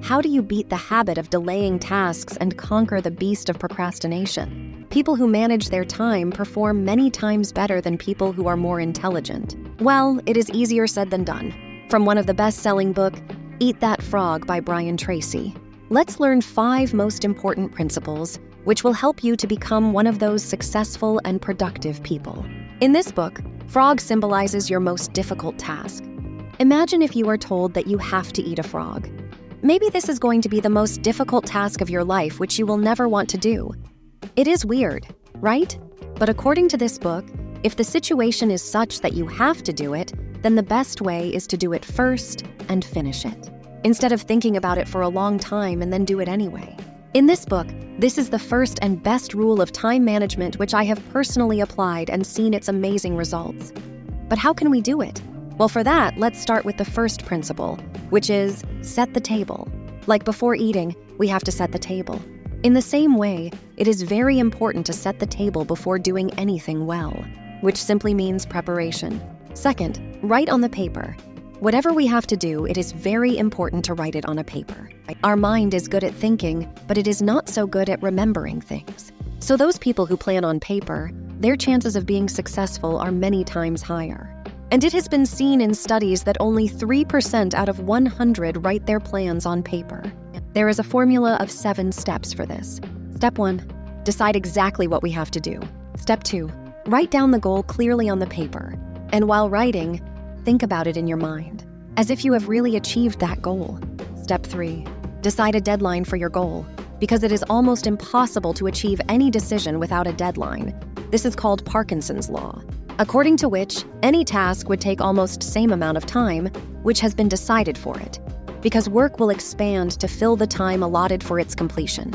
How do you beat the habit of delaying tasks and conquer the beast of procrastination? People who manage their time perform many times better than people who are more intelligent. Well, it is easier said than done. From one of the best-selling book, Eat That Frog by Brian Tracy. Let's learn 5 most important principles which will help you to become one of those successful and productive people. In this book, frog symbolizes your most difficult task. Imagine if you are told that you have to eat a frog. Maybe this is going to be the most difficult task of your life which you will never want to do. It is weird, right? But according to this book, if the situation is such that you have to do it, then the best way is to do it first and finish it, instead of thinking about it for a long time and then do it anyway. In this book, this is the first and best rule of time management which I have personally applied and seen its amazing results. But how can we do it? Well, for that, let's start with the first principle, which is set the table. Like before eating, we have to set the table. In the same way, it is very important to set the table before doing anything well, which simply means preparation. Second, write on the paper. Whatever we have to do, it is very important to write it on a paper. Our mind is good at thinking, but it is not so good at remembering things. So those people who plan on paper, their chances of being successful are many times higher. And it has been seen in studies that only 3% out of 100 write their plans on paper. There is a formula of 7 steps for this. Step 1, decide exactly what we have to do. Step 2, write down the goal clearly on the paper. And while writing, think about it in your mind, as if you have really achieved that goal. Step 3, decide a deadline for your goal, because it is almost impossible to achieve any decision without a deadline. This is called Parkinson's law, according to which any task would take almost same amount of time, which has been decided for it, because work will expand to fill the time allotted for its completion.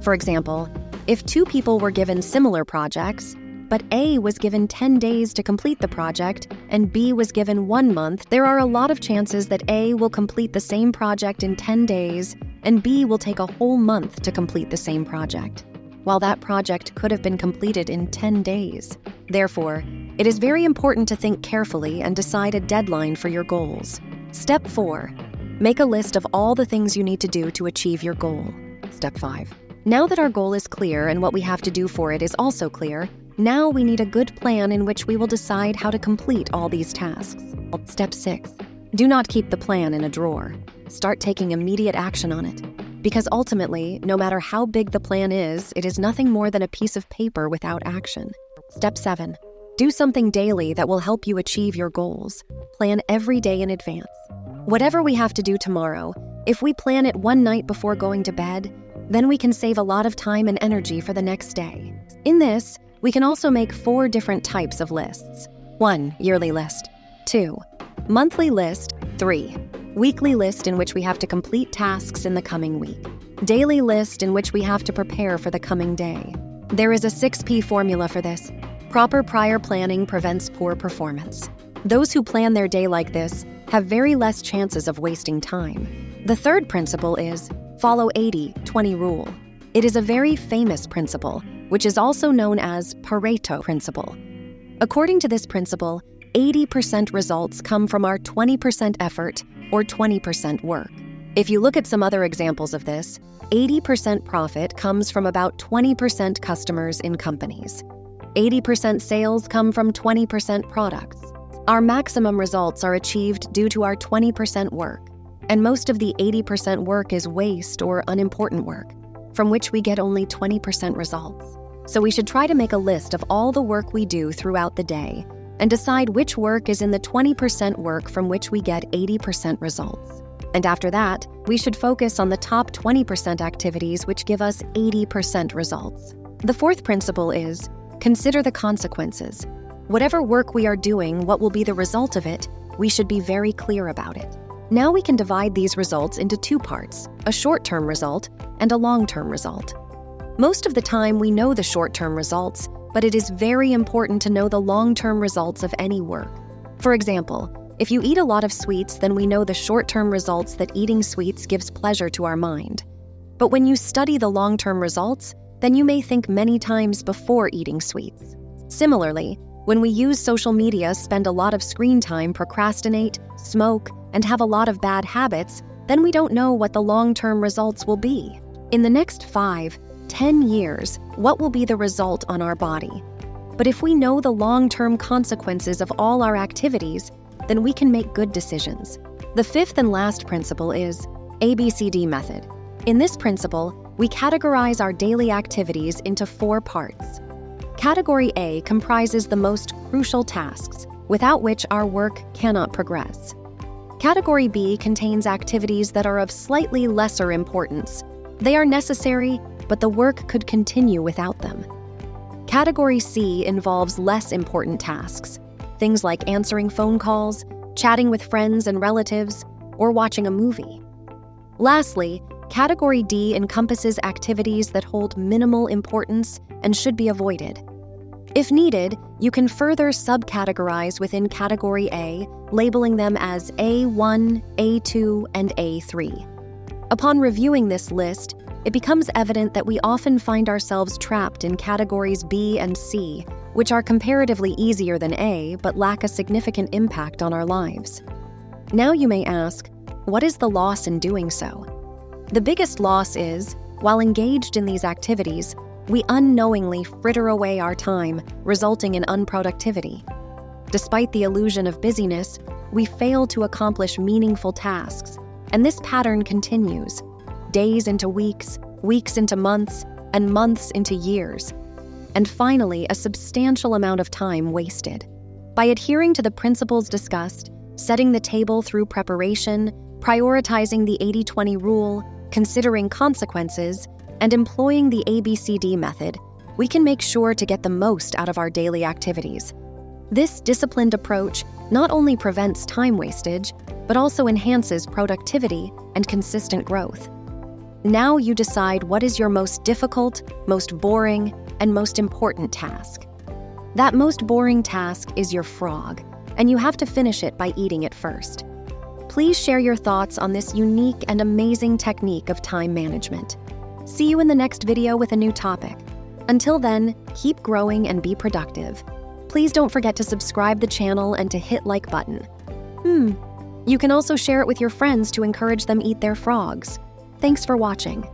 For example, if 2 people were given similar projects, but A was given 10 days to complete the project and B was given 1 month, there are a lot of chances that A will complete the same project in 10 days and B will take a whole month to complete the same project, while that project could have been completed in 10 days. Therefore, it is very important to think carefully and decide a deadline for your goals. Step 4, make a list of all the things you need to do to achieve your goal. Step 5, now that our goal is clear and what we have to do for it is also clear, now we need a good plan in which we will decide how to complete all these tasks. Step 6, do not keep the plan in a drawer. Start taking immediate action on it. Because ultimately, no matter how big the plan is, it is nothing more than a piece of paper without action. Step 7, do something daily that will help you achieve your goals. Plan every day in advance. Whatever we have to do tomorrow, if we plan it one night before going to bed, then we can save a lot of time and energy for the next day. In this, we can also make 4 different types of lists. 1, yearly list. 2, monthly list. 3, weekly list in which we have to complete tasks in the coming week. Daily list in which we have to prepare for the coming day. There is a 6P formula for this. Proper prior planning prevents poor performance. Those who plan their day like this have very less chances of wasting time. The third principle is follow 80-20 rule. It is a very famous principle, which is also known as Pareto principle. According to this principle, 80% results come from our 20% effort or 20% work. If you look at some other examples of this, 80% profit comes from about 20% customers in companies. 80% sales come from 20% products. Our maximum results are achieved due to our 20% work, and most of the 80% work is waste or unimportant work, from which we get only 20% results. So we should try to make a list of all the work we do throughout the day and decide which work is in the 20% work from which we get 80% results. And after that, we should focus on the top 20% activities which give us 80% results. The fourth principle is consider the consequences. Whatever work we are doing, what will be the result of it, we should be very clear about it. Now we can divide these results into 2 parts, a short-term result and a long-term result. Most of the time we know the short-term results, but it is very important to know the long-term results of any work. For example, if you eat a lot of sweets, then we know the short-term results that eating sweets gives pleasure to our mind. But when you study the long-term results, then you may think many times before eating sweets. Similarly, when we use social media, spend a lot of screen time, procrastinate, smoke, and have a lot of bad habits, then we don't know what the long-term results will be. In the next 5-10 years, what will be the result on our body? But if we know the long-term consequences of all our activities, then we can make good decisions. The fifth and last principle is ABCD method. In this principle, we categorize our daily activities into 4 parts. Category A comprises the most crucial tasks, without which our work cannot progress. Category B contains activities that are of slightly lesser importance. They are necessary, but the work could continue without them. Category C involves less important tasks, things like answering phone calls, chatting with friends and relatives, or watching a movie. Lastly, Category D encompasses activities that hold minimal importance and should be avoided. If needed, you can further subcategorize within Category A, labeling them as A1, A2, and A3. Upon reviewing this list, it becomes evident that we often find ourselves trapped in Categories B and C, which are comparatively easier than A but lack a significant impact on our lives. Now you may ask, what is the loss in doing so? The biggest loss is, while engaged in these activities, we unknowingly fritter away our time, resulting in unproductivity. Despite the illusion of busyness, we fail to accomplish meaningful tasks, and this pattern continues, days into weeks, weeks into months, and months into years. And finally, a substantial amount of time wasted. By adhering to the principles discussed, setting the table through preparation, prioritizing the 80-20 rule, considering consequences, and employing the ABCD method, we can make sure to get the most out of our daily activities. This disciplined approach not only prevents time wastage, but also enhances productivity and consistent growth. Now you decide what is your most difficult, most boring, and most important task. That most boring task is your frog, and you have to finish it by eating it first. Please share your thoughts on this unique and amazing technique of time management. See you in the next video with a new topic. Until then, keep growing and be productive. Please don't forget to subscribe the channel and to hit like button. You can also share it with your friends to encourage them eat their frogs. Thanks for watching.